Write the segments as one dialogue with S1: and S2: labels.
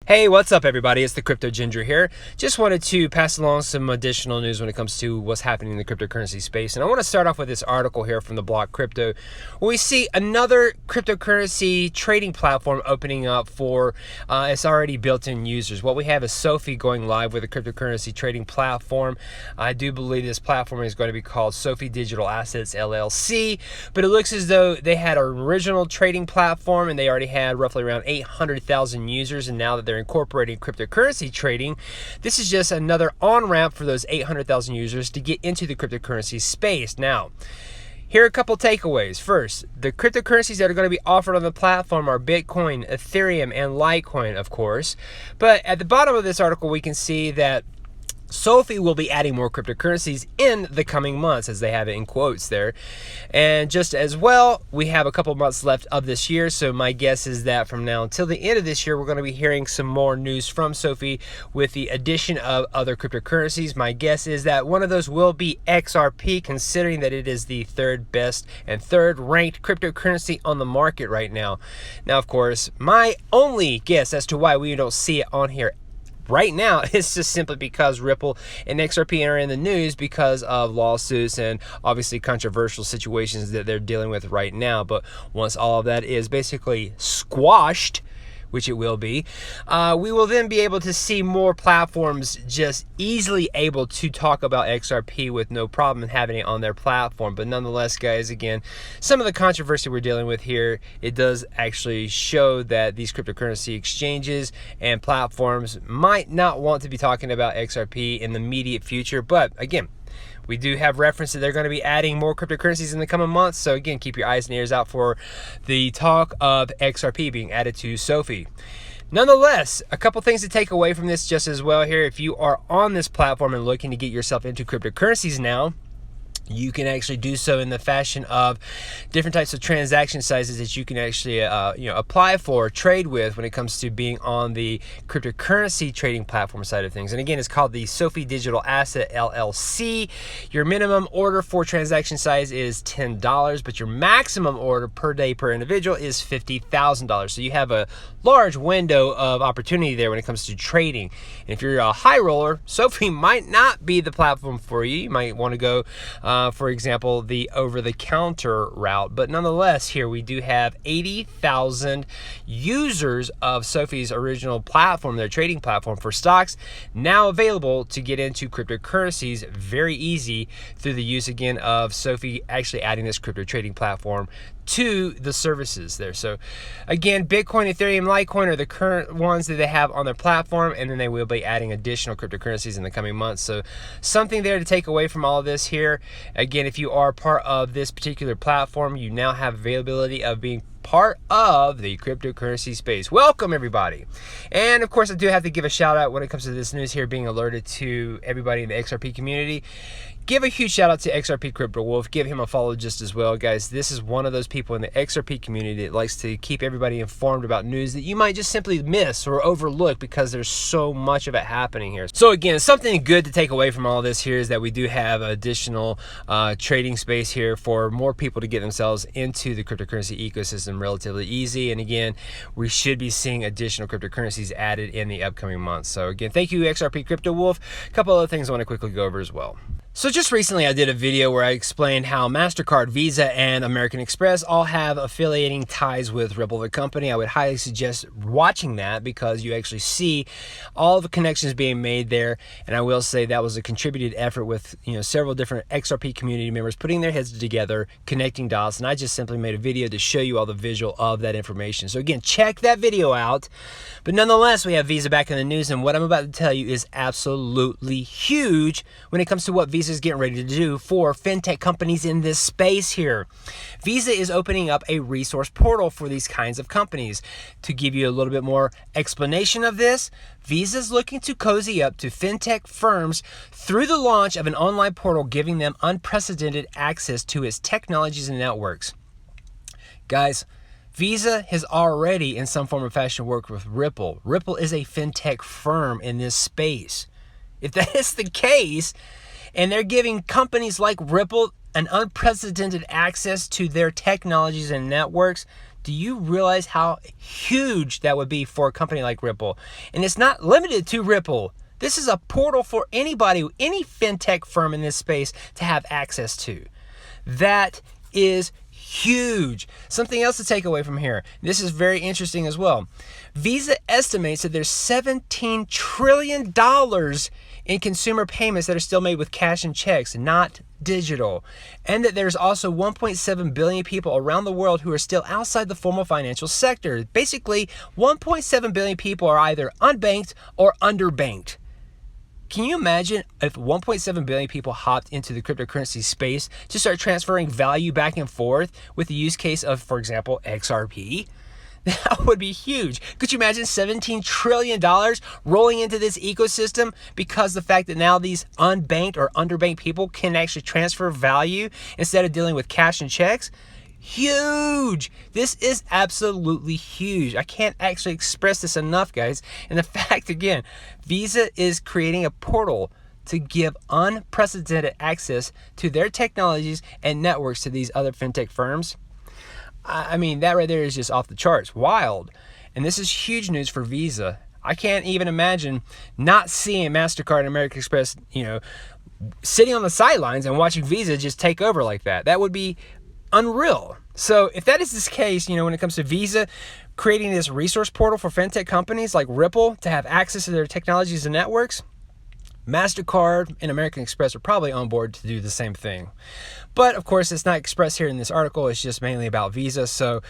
S1: Hey, what's up everybody? It's the Crypto Ginger here. Just wanted to pass along some additional news when it comes to what's happening in the cryptocurrency space. And I want to start off with this article here from the blog Crypto, where we see another cryptocurrency trading platform opening up for its already built-in users. What we have is SoFi going live with a cryptocurrency trading platform. I do believe this platform is going to be called SoFi Digital Assets LLC, but it looks as though they had an original trading platform and they already had roughly around 800,000 users, and now that they're incorporating cryptocurrency trading, this is just another on-ramp for those 800,000 users to get into the cryptocurrency space. Now, here are a couple takeaways. First, the cryptocurrencies that are going to be offered on the platform are Bitcoin, Ethereum, and Litecoin, of course. But at the bottom of this article, we can see that SoFi will be adding more cryptocurrencies in the coming months, as they have it in quotes there. And just as well, we have a couple months left of this year, so my guess is that from now until the end of this year, we're going to be hearing some more news from SoFi with the addition of other cryptocurrencies. My guess is that one of those will be XRP, considering that it is the third best and third ranked cryptocurrency on the market right now. Now, of course, my only guess as to why we don't see it on here right now it's just simply because Ripple and XRP are in the news because of lawsuits and obviously controversial situations that they're dealing with right now. But once all of that is basically squashed, which it will be, we will then be able to see more platforms just easily able to talk about XRP with no problem having it on their platform. But nonetheless, guys, again, some of the controversy we're dealing with here, it does actually show that these cryptocurrency exchanges and platforms might not want to be talking about XRP in the immediate future. But again, we do have reference that they're going to be adding more cryptocurrencies in the coming months. So again, keep your eyes and ears out for the talk of XRP being added to SoFi. Nonetheless, a couple things to take away from this just as well here. If you are on this platform and looking to get yourself into cryptocurrencies now, you can actually do so in the fashion of different types of transaction sizes that you can actually apply for, trade with when it comes to being on the cryptocurrency trading platform side of things. And again, it's called the SoFi Digital Asset LLC. Your minimum order for transaction size is $10, but your maximum order per day per individual is $50,000. So you have a large window of opportunity there when it comes to trading. And if you're a high roller, SoFi might not be the platform for you. You might want to go for example, the over-the-counter route. But nonetheless, here we do have 80,000 users of SoFi's original platform, their trading platform for stocks, now available to get into cryptocurrencies very easy through the use, again, of SoFi actually adding this crypto trading platform to the services there. So again, Bitcoin, Ethereum, Litecoin are the current ones that they have on their platform, and then they will be adding additional cryptocurrencies in the coming months. So something there to take away from all of this here. Again, if you are part of this particular platform, you now have availability of being part of the cryptocurrency space. Welcome everybody. And of course, I do have to give a shout out when it comes to this news here being alerted to everybody in the XRP community. Give a huge shout out to XRP Crypto Wolf. Give him a follow just as well, guys. This is one of those people in the XRP community that likes to keep everybody informed about news that you might just simply miss or overlook because there's so much of it happening here. So again, something good to take away from all this here is that we do have additional trading space here for more people to get themselves into the cryptocurrency ecosystem relatively easy. And again, we should be seeing additional cryptocurrencies added in the upcoming months. So again, thank you, XRP Crypto Wolf. A couple other things I want to quickly go over as well. So just recently I did a video where I explained how MasterCard, Visa, and American Express all have affiliating ties with Ripple, the company. I would highly suggest watching that because you actually see all the connections being made there. And I will say that was a contributed effort with several different XRP community members putting their heads together, connecting dots. And I just simply made a video to show you all the visual of that information. So again, check that video out. But nonetheless, we have Visa back in the news, and what I'm about to tell you is absolutely huge when it comes to what Visa is getting ready to do for fintech companies in this space here. Visa is opening up a resource portal for these kinds of companies. To give you a little bit more explanation of this, Visa is looking to cozy up to fintech firms through the launch of an online portal giving them unprecedented access to its technologies and networks. Guys, Visa has already in some form or fashion worked with Ripple. Ripple is a fintech firm in this space. If that is the case, and they're giving companies like Ripple an unprecedented access to their technologies and networks, Do you realize how huge that would be for a company like Ripple? And it's not limited to Ripple. This is a portal for anybody, any fintech firm in this space to have access to. That is huge. Something else to take away from here. This is very interesting as well. Visa estimates that there's $17 trillion in consumer payments that are still made with cash and checks, not digital. And that there's also 1.7 billion people around the world who are still outside the formal financial sector. Basically, 1.7 billion people are either unbanked or underbanked. Can you imagine if 1.7 billion people hopped into the cryptocurrency space to start transferring value back and forth with the use case of, for example, XRP? That would be huge. Could you imagine $17 trillion rolling into this ecosystem because the fact that now these unbanked or underbanked people can actually transfer value instead of dealing with cash and checks? Huge. This is absolutely huge. I can't actually express this enough, guys. And the fact, again, Visa is creating a portal to give unprecedented access to their technologies and networks to these other fintech firms. I mean, that right there is just off the charts. Wild. And this is huge news for Visa. I can't even imagine not seeing MasterCard and American Express, sitting on the sidelines and watching Visa just take over like that. That would be unreal. So if that is this case, when it comes to Visa creating this resource portal for fintech companies like Ripple to have access to their technologies and networks, MasterCard and American Express are probably on board to do the same thing. But of course, it's not expressed here in this article. It's just mainly about Visa. So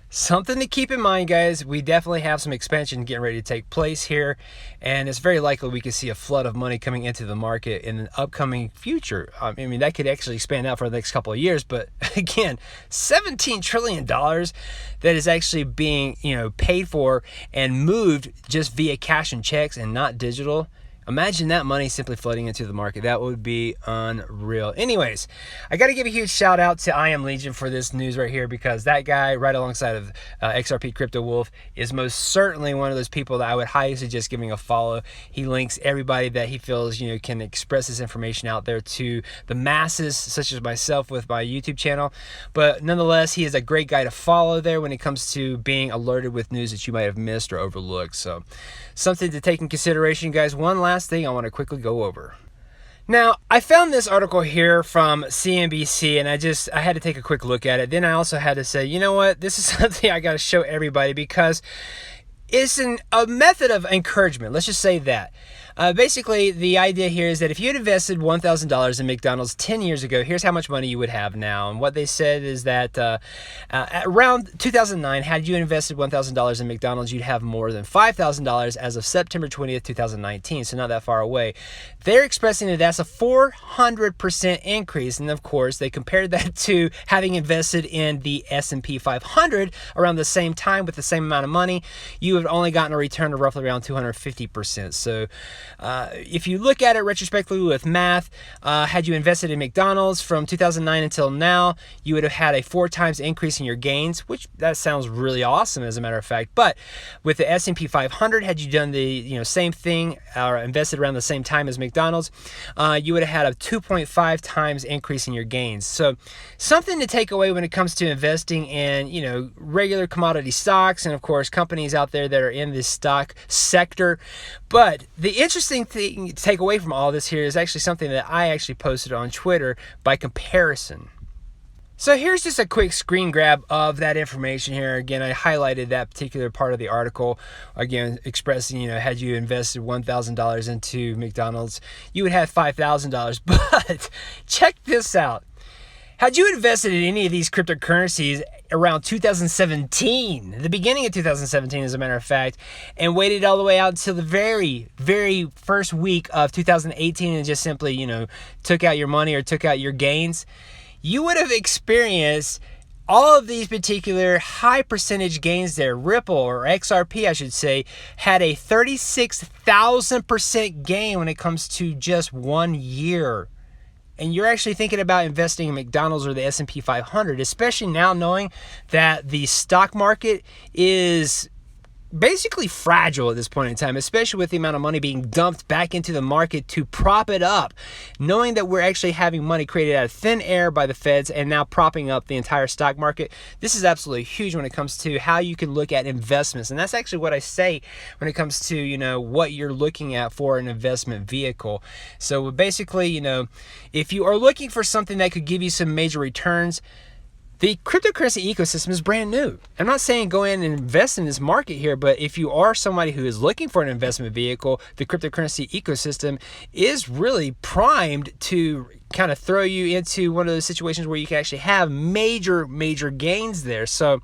S1: something to keep in mind, guys. We definitely have some expansion getting ready to take place here, and it's very likely we could see a flood of money coming into the market in an upcoming future. I mean, that could actually expand out for the next couple of years, but again, $17 trillion that is actually being, paid for and moved just via cash and checks and not digital. Imagine that money simply flooding into the market. That would be unreal. Anyways, I got to give a huge shout out to I Am Legion for this news right here, because that guy right alongside of XRP Crypto Wolf is most certainly one of those people that I would highly suggest giving a follow. He links everybody that he feels can express this information out there to the masses, such as myself with my YouTube channel. But nonetheless, he is a great guy to follow there when it comes to being alerted with news that you might have missed or overlooked. So something to take in consideration, guys. One last thing I want to quickly go over. Now, I found this article here from CNBC, and I had to take a quick look at it. Then I also had to say, you know what, this is something I got to show everybody, because it's a method of encouragement. Let's just say that. Basically, the idea here is that if you had invested $1,000 in McDonald's 10 years ago, here's how much money you would have now. And what they said is that around 2009, had you invested $1,000 in McDonald's, you'd have more than $5,000 as of September 20th, 2019, so not that far away. They're expressing that that's a 400% increase. And of course, they compared that to having invested in the S&P 500 around the same time with the same amount of money. You have only gotten a return of roughly around 250%. So if you look at it retrospectively with math, had you invested in McDonald's from 2009 until now, you would have had a 4 times increase in your gains, which that sounds really awesome as a matter of fact. But with the S&P 500, had you done the same thing or invested around the same time as McDonald's, you would have had a 2.5 times increase in your gains. So something to take away when it comes to investing in regular commodity stocks, and of course companies out there that are in this stock sector. But the interesting thing to take away from all this here is actually something that I actually posted on Twitter by comparison. So here's just a quick screen grab of that information here. Again, I highlighted that particular part of the article, again expressing, had you invested $1,000 into McDonald's, you would have $5,000. But check this out. Had you invested in any of these cryptocurrencies around 2017, the beginning of 2017 as a matter of fact, and waited all the way out until the very, very first week of 2018 and just simply, took out your money or took out your gains, you would have experienced all of these particular high percentage gains there. Ripple, or XRP I should say, had a 36,000% gain when it comes to just 1 year. And you're actually thinking about investing in McDonald's or the S&P 500, especially now knowing that the stock market is basically fragile at this point in time, especially with the amount of money being dumped back into the market to prop it up, knowing that we're actually having money created out of thin air by the feds and now propping up the entire stock market. This is absolutely huge when it comes to how you can look at investments. And that's actually what I say when it comes to, you know, what you're looking at for an investment vehicle. So basically, you know, if you are looking for something that could give you some major returns, the cryptocurrency ecosystem is brand new. I'm not saying go in and invest in this market here, but if you are somebody who is looking for an investment vehicle, the cryptocurrency ecosystem is really primed to kind of throw you into one of those situations where you can actually have major gains there. So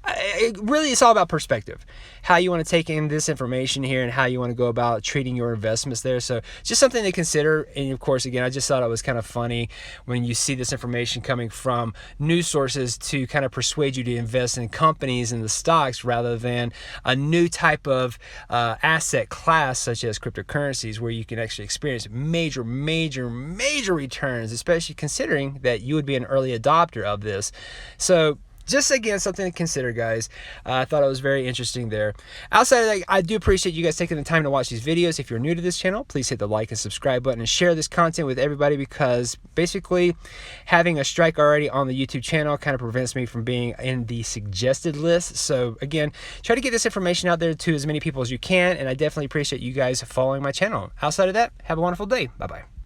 S1: it really, it's all about perspective, how you want to take in this information here and how you want to go about treating your investments there. So just something to consider. And of course, again, I just thought it was kind of funny when you see this information coming from news sources to kind of persuade you to invest in companies and the stocks rather than a new type of asset class such as cryptocurrencies, where you can actually experience major returns, especially considering that you would be an early adopter of this. So just again, something to consider, guys. I thought it was very interesting there. Outside of that, I do appreciate you guys taking the time to watch these videos. If you're new to this channel, please hit the like and subscribe button and share this content with everybody, because basically having a strike already on the YouTube channel kind of prevents me from being in the suggested list. So again, try to get this information out there to as many people as you can, and I definitely appreciate you guys following my channel. Outside of that, have a wonderful day. Bye-bye.